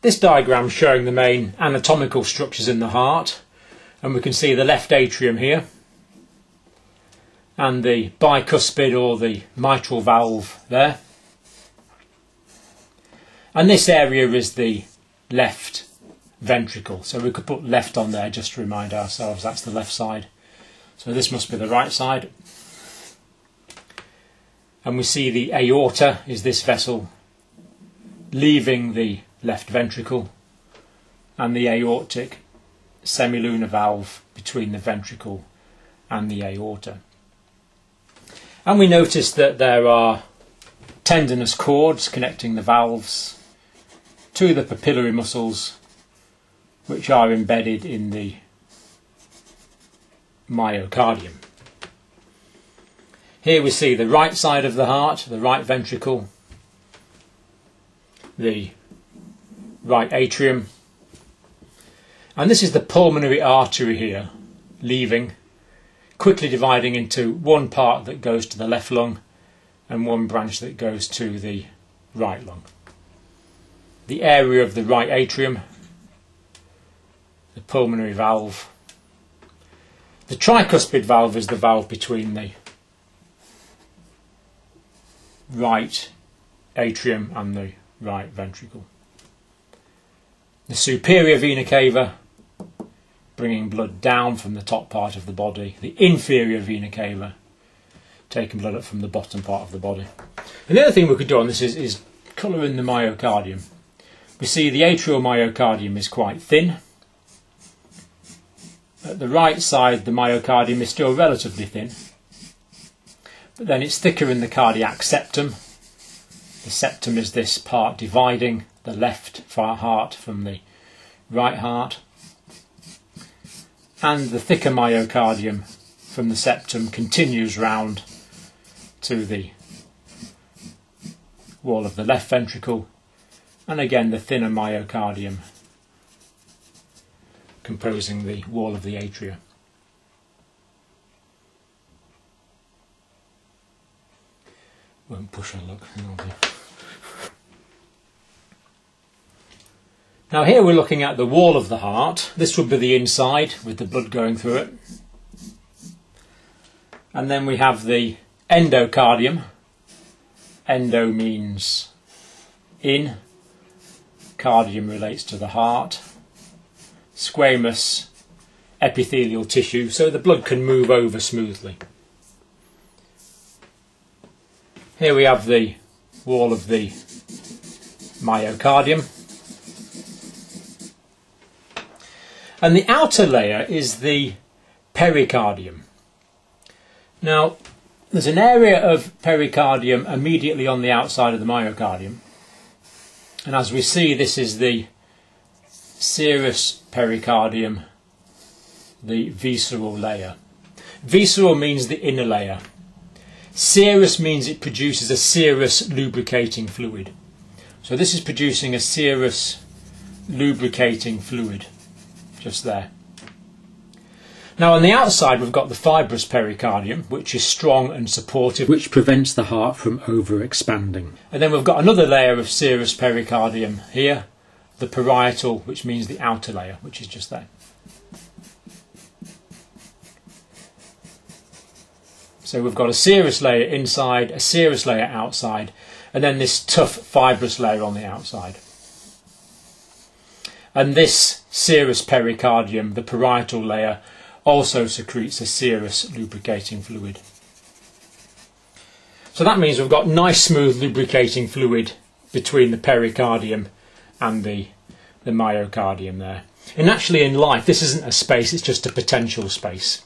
This diagram is showing the main anatomical structures in the heart, and we can see the left atrium here and the bicuspid or the mitral valve there, and this area is the left ventricle, so we could put left on there just to remind ourselves that's the left side. So this must be the right side, and we see the aorta is this vessel leaving the left ventricle, and the aortic semilunar valve between the ventricle and the aorta. And we notice that there are tendinous cords connecting the valves to the papillary muscles, which are embedded in the myocardium. Here we see the right side of the heart, the right ventricle, the right atrium, and this is the pulmonary artery here, leaving, quickly dividing into one part that goes to the left lung and one branch that goes to the right lung. The area of the right atrium, the pulmonary valve. The tricuspid valve is the valve between the right atrium and the right ventricle. The superior vena cava, bringing blood down from the top part of the body. The inferior vena cava, taking blood up from the bottom part of the body. And the other thing we could do on this is colour in the myocardium. We see the atrial myocardium is quite thin. At the right side the myocardium is still relatively thin, but then it's thicker in the cardiac septum. The septum is this part dividing the left heart from the right heart, and the thicker myocardium from the septum continues round to the wall of the left ventricle, and again the thinner myocardium composing the wall of the atria. Won't push a look. Now here we're looking at the wall of the heart. This would be the inside with the blood going through it. And then we have the endocardium. Endo means in, cardium relates to the heart. Squamous epithelial tissue, so the blood can move over smoothly. Here we have the wall of the myocardium. And the outer layer is the pericardium. Now, there's an area of pericardium immediately on the outside of the myocardium. And as we see, this is the serous pericardium, the visceral layer. Visceral means the inner layer. Serous means it produces a serous lubricating fluid. So this is producing a serous lubricating fluid, just there. Now on the outside we've got the fibrous pericardium, which is strong and supportive, which prevents the heart from over-expanding. And then we've got another layer of serous pericardium here, the parietal, which means the outer layer, which is just there. So we've got a serous layer inside, a serous layer outside, and then this tough fibrous layer on the outside. And this serous pericardium, the parietal layer, also secretes a serous lubricating fluid. So that means we've got nice smooth lubricating fluid between the pericardium and the myocardium there. And actually in life this isn't a space, it's just a potential space.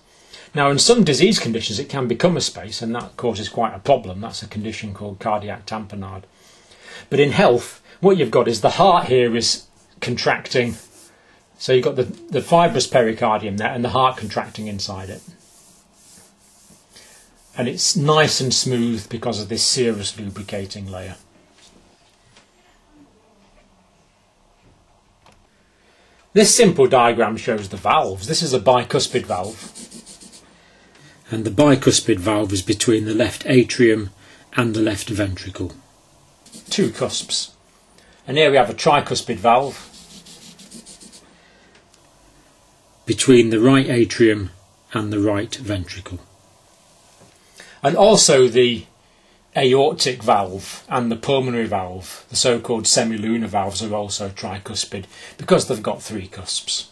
Now in some disease conditions it can become a space, and that causes quite a problem. That's a condition called cardiac tamponade. But in health what you've got is the heart here is contracting, so you've got the fibrous pericardium there and the heart contracting inside it. And it's nice and smooth because of this serous lubricating layer. This simple diagram shows the valves. This is a bicuspid valve. And the bicuspid valve is between the left atrium and the left ventricle. Two cusps. And here we have a tricuspid valve between the right atrium and the right ventricle. And also the aortic valve and the pulmonary valve, the so-called semilunar valves, are also tricuspid because they've got three cusps.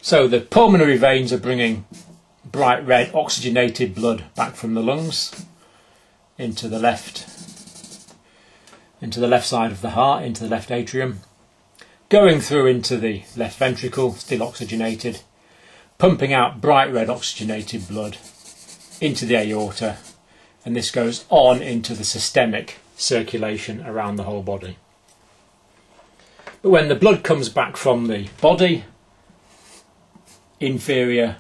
So the pulmonary veins are bringing bright red oxygenated blood back from the lungs into the left side of the heart, into the left atrium, going through into the left ventricle, still oxygenated, pumping out bright red oxygenated blood into the aorta, and this goes on into the systemic circulation around the whole body. But when the blood comes back from the body, inferior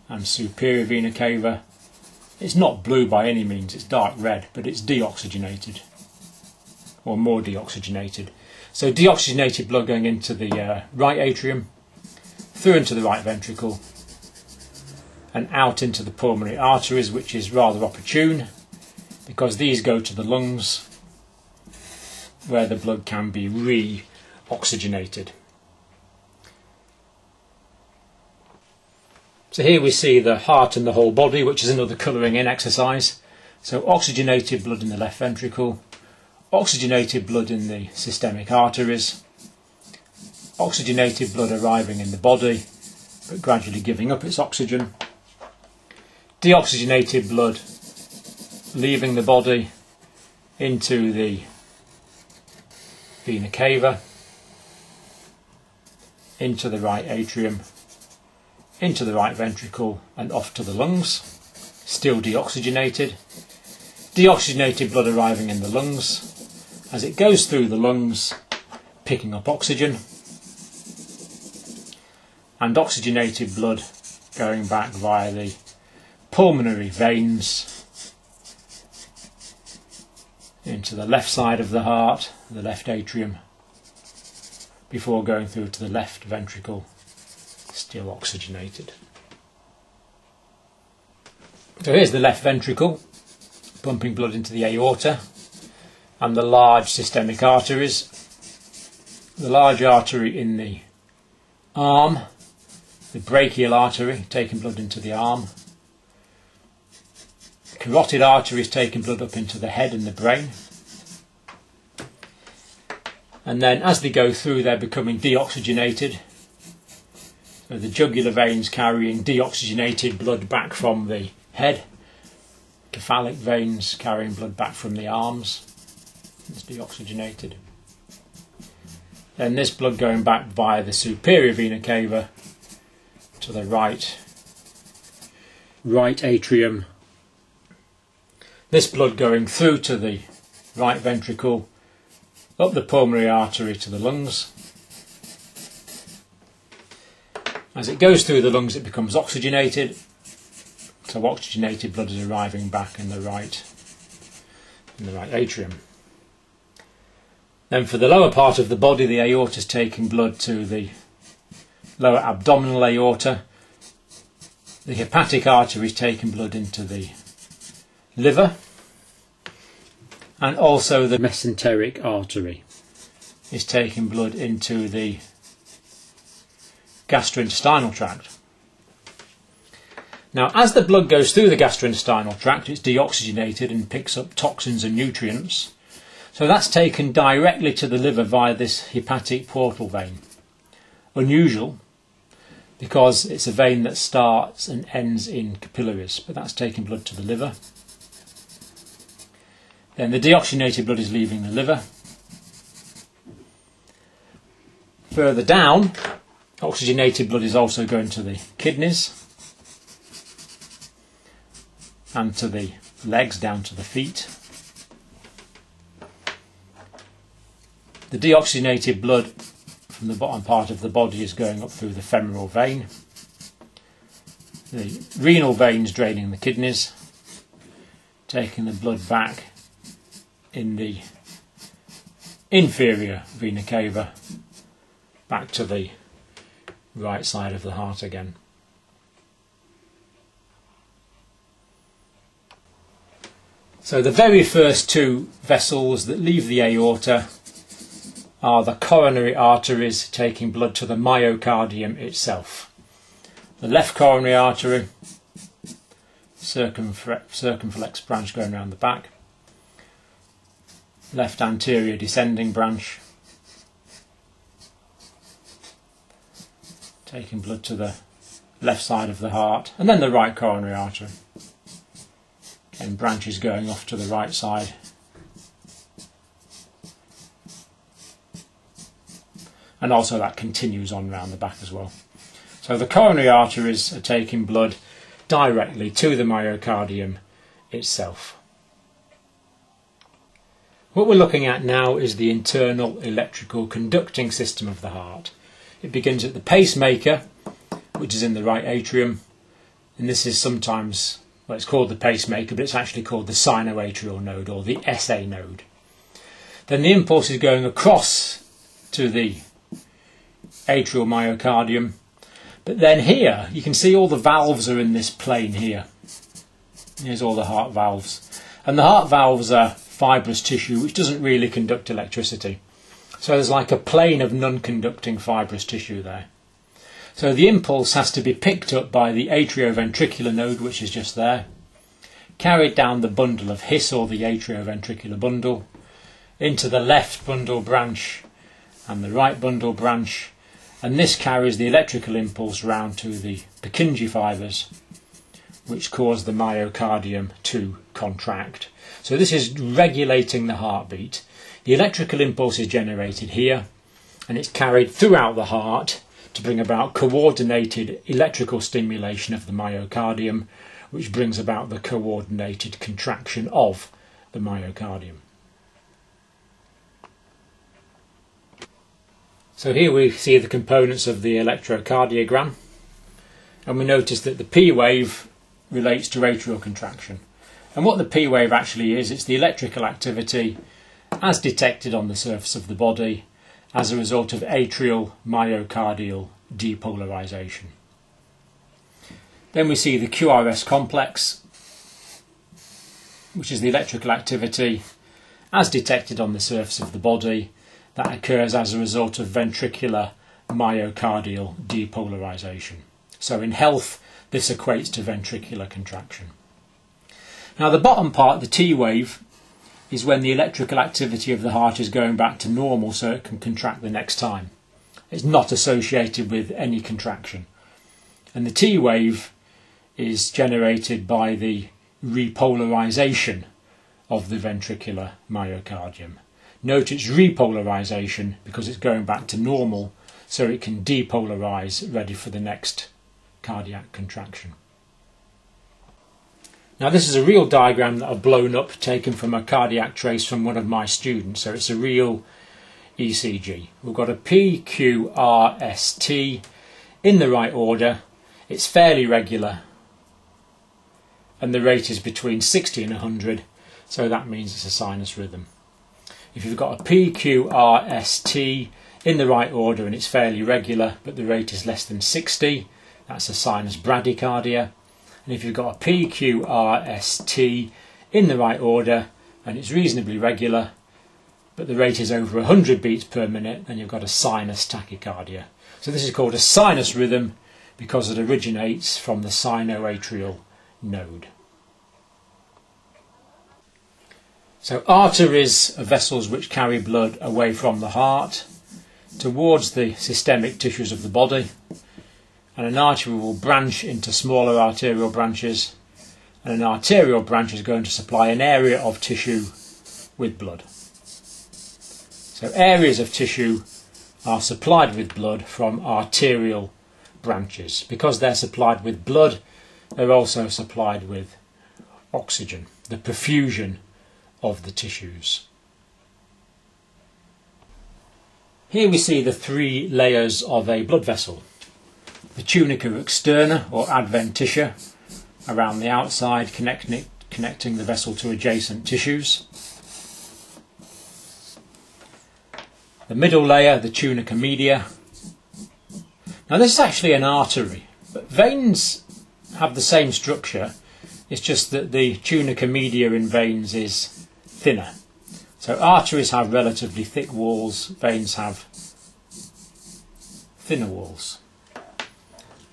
and superior vena cava, it's not blue by any means, it's dark red, but it's deoxygenated, or more deoxygenated. So deoxygenated blood going into the right atrium, through into the right ventricle, and out into the pulmonary arteries, which is rather opportune because these go to the lungs where the blood can be re-oxygenated. So here we see the heart and the whole body, which is another colouring in exercise. So oxygenated blood in the left ventricle, oxygenated blood in the systemic arteries, oxygenated blood arriving in the body but gradually giving up its oxygen, deoxygenated blood leaving the body into the vena cava, into the right atrium, into the right ventricle and off to the lungs, still deoxygenated. Deoxygenated blood arriving in the lungs as it goes through the lungs, picking up oxygen, and oxygenated blood going back via the pulmonary veins into the left side of the heart, the left atrium, before going through to the left ventricle, still oxygenated. So here's the left ventricle, pumping blood into the aorta and the large systemic arteries. The large artery in the arm, the brachial artery, taking blood into the arm. The carotid artery is taking blood up into the head and the brain. And then as they go through, they're becoming deoxygenated. So the jugular veins carrying deoxygenated blood back from the head. Cephalic veins carrying blood back from the arms. It's deoxygenated. Then this blood going back via the superior vena cava to the right atrium. This blood going through to the right ventricle, up the pulmonary artery to the lungs. As it goes through the lungs, it becomes oxygenated. So oxygenated blood is arriving back in the right atrium. Then for the lower part of the body, the aorta is taking blood to the lower abdominal aorta. The hepatic artery is taking blood into the liver. And also the mesenteric artery is taking blood into the gastrointestinal tract. Now, as the blood goes through the gastrointestinal tract, it's deoxygenated and picks up toxins and nutrients. So that's taken directly to the liver via this hepatic portal vein. Unusual, because it's a vein that starts and ends in capillaries, but that's taking blood to the liver. Then the deoxygenated blood is leaving the liver. Further down, oxygenated blood is also going to the kidneys and to the legs, down to the feet. The deoxygenated blood from the bottom part of the body is going up through the femoral vein. The renal veins draining the kidneys, taking the blood back in the inferior vena cava back to the right side of the heart again. So the very first two vessels that leave the aorta are the coronary arteries taking blood to the myocardium itself. The left coronary artery, circumflex branch going around the back, left anterior descending branch taking blood to the left side of the heart, and then the right coronary artery. And branches going off to the right side. And also that continues on round the back as well. So the coronary arteries are taking blood directly to the myocardium itself. What we're looking at now is the internal electrical conducting system of the heart. It begins at the pacemaker, which is in the right atrium, and this is sometimes, well, it's called the pacemaker, but it's actually called the sinoatrial node, or the SA node. Then the impulse is going across to the atrial myocardium, but then here you can see all the valves are in this plane here. Here's all the heart valves, and the heart valves are fibrous tissue which doesn't really conduct electricity. So there's like a plane of non-conducting fibrous tissue there. So the impulse has to be picked up by the atrioventricular node, which is just there, carried down the bundle of His, or the atrioventricular bundle, into the left bundle branch and the right bundle branch, and this carries the electrical impulse round to the Purkinje fibres, which cause the myocardium to contract. So this is regulating the heartbeat. The electrical impulse is generated here, and it's carried throughout the heart to bring about coordinated electrical stimulation of the myocardium, which brings about the coordinated contraction of the myocardium. So here we see the components of the electrocardiogram, and we notice that the P wave relates to atrial contraction. And what the P wave actually is, it's the electrical activity as detected on the surface of the body as a result of atrial myocardial depolarization. Then we see the QRS complex, which is the electrical activity as detected on the surface of the body that occurs as a result of ventricular myocardial depolarization. So in health, this equates to ventricular contraction. Now the bottom part, the T wave, is when the electrical activity of the heart is going back to normal so it can contract the next time. It's not associated with any contraction. And the T wave is generated by the repolarization of the ventricular myocardium. Note it's repolarization because it's going back to normal so it can depolarize, ready for the next cardiac contraction. Now this is a real diagram that I've blown up, taken from a cardiac trace from one of my students, so it's a real ECG. We've got a P, Q, R, S, T in the right order. It's fairly regular and the rate is between 60 and 100, so that means it's a sinus rhythm. If you've got a P, Q, R, S, T in the right order and it's fairly regular but the rate is less than 60, that's a sinus bradycardia. And if you've got a P, Q, R, S, T in the right order and it's reasonably regular but the rate is over 100 beats per minute, then you've got a sinus tachycardia. So this is called a sinus rhythm because it originates from the sinoatrial node. So arteries are vessels which carry blood away from the heart towards the systemic tissues of the body, and an artery will branch into smaller arterial branches, and an arterial branch is going to supply an area of tissue with blood. So areas of tissue are supplied with blood from arterial branches. Because they're supplied with blood, they're also supplied with oxygen, the perfusion of the tissues. Here we see the three layers of a blood vessel. The tunica externa or adventitia around the outside, connecting the vessel to adjacent tissues. The middle layer, the tunica media. Now this is actually an artery, but veins have the same structure It's just that the tunica media in veins is thinner. So arteries have relatively thick walls, veins have thinner walls.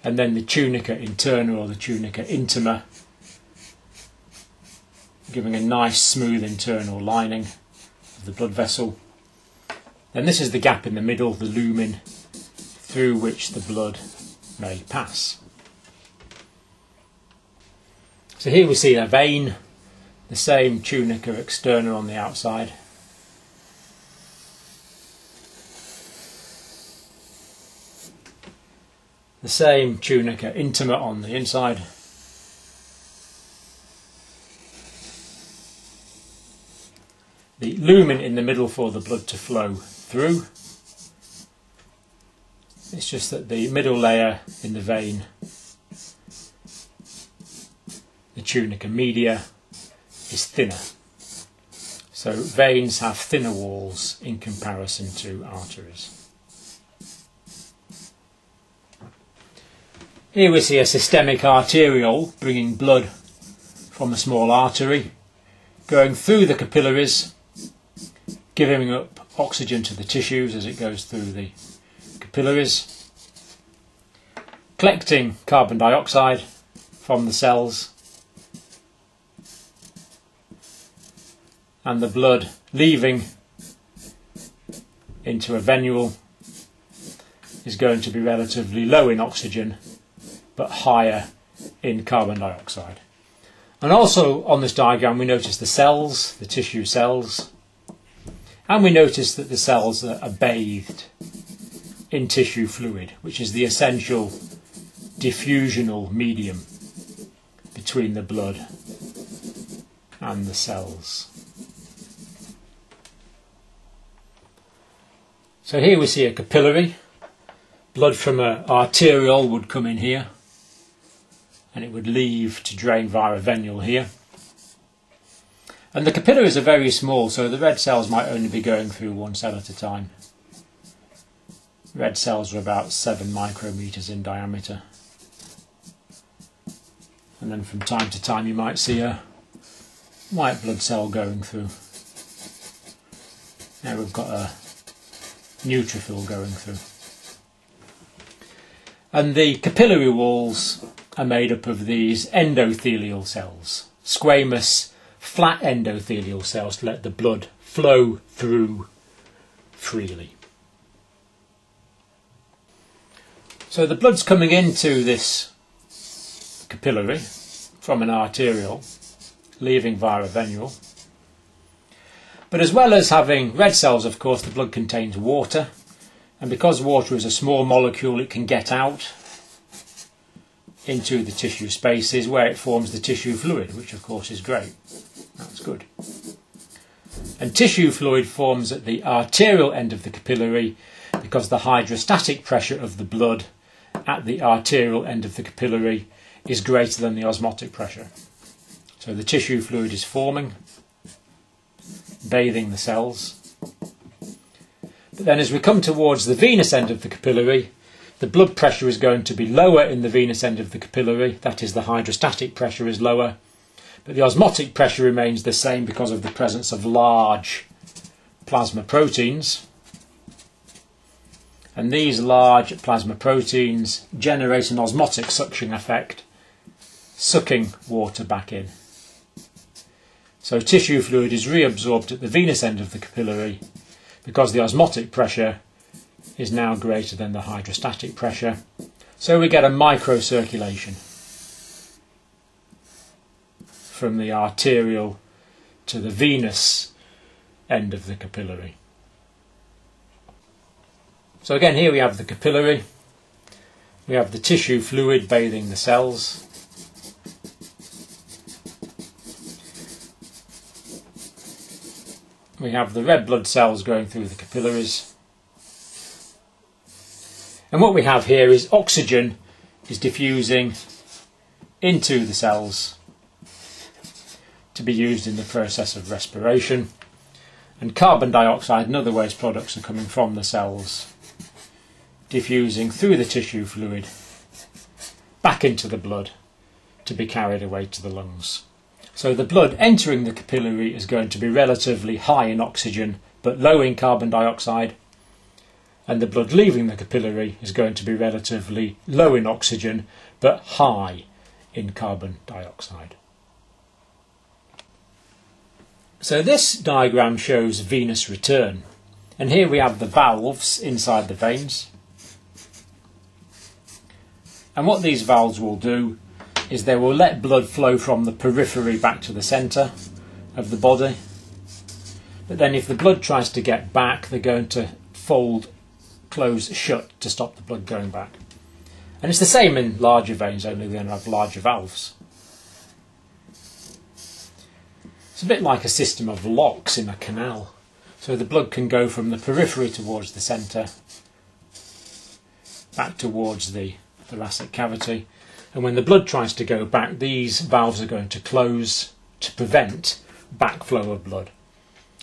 And then the tunica interna or the tunica intima, giving a nice smooth internal lining of the blood vessel. Then this is the gap in the middle, the lumen, through which the blood may pass. So here we see a vein, the same tunica externa on the outside. The same tunica intima on the inside. The lumen in the middle for the blood to flow through. It's just that the middle layer in the vein, the tunica media, is thinner. So veins have thinner walls in comparison to arteries. Here we see a systemic arteriole bringing blood from a small artery, going through the capillaries, giving up oxygen to the tissues as it goes through the capillaries, collecting carbon dioxide from the cells, and the blood leaving into a venule is going to be relatively low in oxygen but higher in carbon dioxide. And also on this diagram we notice the cells, the tissue cells, and we notice that the cells are bathed in tissue fluid, which is the essential diffusional medium between the blood and the cells. So here we see a capillary. Blood from an arteriole would come in here and it would leave to drain via a venule here. And the capillaries are very small, so the red cells might only be going through one cell at a time. Red cells are about 7 micrometers in diameter. And then from time to time you might see a white blood cell going through. Now we've got a neutrophil going through. And the capillary walls are made up of these endothelial cells, squamous, flat endothelial cells to let the blood flow through freely. So the blood's coming into this capillary from an arteriole, leaving via a venule. But as well as having red cells, of course, the blood contains water. And because water is a small molecule, it can get out into the tissue spaces where it forms the tissue fluid, which of course is great. That's good. And tissue fluid forms at the arterial end of the capillary because the hydrostatic pressure of the blood at the arterial end of the capillary is greater than the osmotic pressure. So the tissue fluid is forming, bathing the cells. But then as we come towards the venous end of the capillary, the blood pressure is going to be lower in the venous end of the capillary, that is, the hydrostatic pressure is lower, but the osmotic pressure remains the same because of the presence of large plasma proteins. And these large plasma proteins generate an osmotic suction effect, sucking water back in. So tissue fluid is reabsorbed at the venous end of the capillary because the osmotic pressure is now greater than the hydrostatic pressure. So we get a microcirculation from the arterial to the venous end of the capillary. So again, here we have the capillary, we have the tissue fluid bathing the cells. We have the red blood cells going through the capillaries. And what we have here is oxygen is diffusing into the cells to be used in the process of respiration. And carbon dioxide and other waste products are coming from the cells, diffusing through the tissue fluid back into the blood to be carried away to the lungs. So the blood entering the capillary is going to be relatively high in oxygen but low in carbon dioxide, and the blood leaving the capillary is going to be relatively low in oxygen but high in carbon dioxide. So this diagram shows venous return, and here we have the valves inside the veins, and what these valves will do is they will let blood flow from the periphery back to the centre of the body, but then if the blood tries to get back, they're going to close shut to stop the blood going back. And it's the same in larger veins, only they don't have larger valves. It's a bit like a system of locks in a canal. So the blood can go from the periphery towards the centre, back towards the thoracic cavity, and when the blood tries to go back, these valves are going to close to prevent backflow of blood.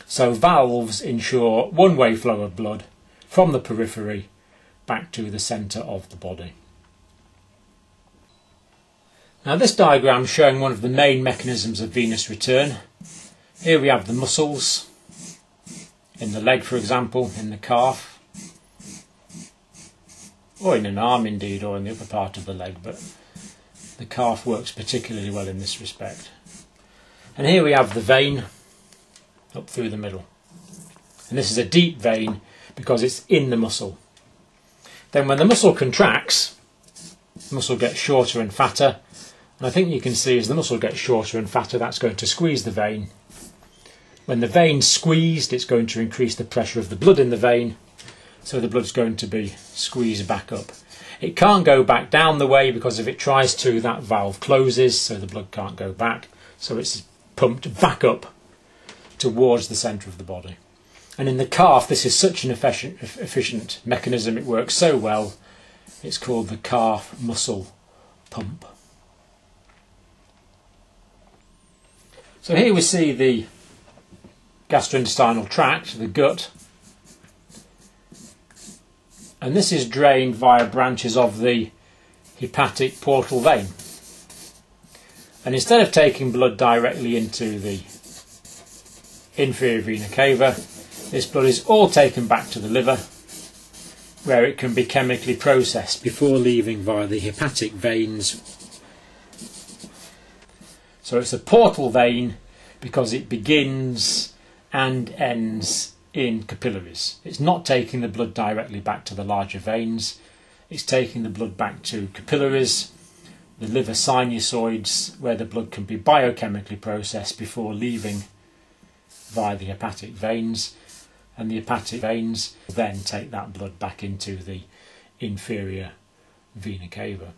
So valves ensure one-way flow of blood from the periphery back to the centre of the body. Now this diagram is showing one of the main mechanisms of venous return. Here we have the muscles, in the leg for example, in the calf, or in an arm indeed, or in the upper part of the leg, but the calf works particularly well in this respect. And here we have the vein up through the middle. And this is a deep vein because it's in the muscle. Then when the muscle contracts, the muscle gets shorter and fatter, and I think you can see as the muscle gets shorter and fatter, that's going to squeeze the vein. When the vein's squeezed, it's going to increase the pressure of the blood in the vein, so the blood's going to be squeezed back up. It can't go back down the way because if it tries to, that valve closes, so the blood can't go back, so it's pumped back up towards the centre of the body. And in the calf, this is such an efficient mechanism, it works so well, it's called the calf muscle pump. So here we see the gastrointestinal tract, the gut, and this is drained via branches of the hepatic portal vein. And instead of taking blood directly into the inferior vena cava, this blood is all taken back to the liver, where it can be chemically processed before leaving via the hepatic veins. So it's a portal vein because it begins and ends in capillaries. It's not taking the blood directly back to the larger veins, it's taking the blood back to capillaries, the liver sinusoids, where the blood can be biochemically processed before leaving via the hepatic veins, and the hepatic veins then take that blood back into the inferior vena cava.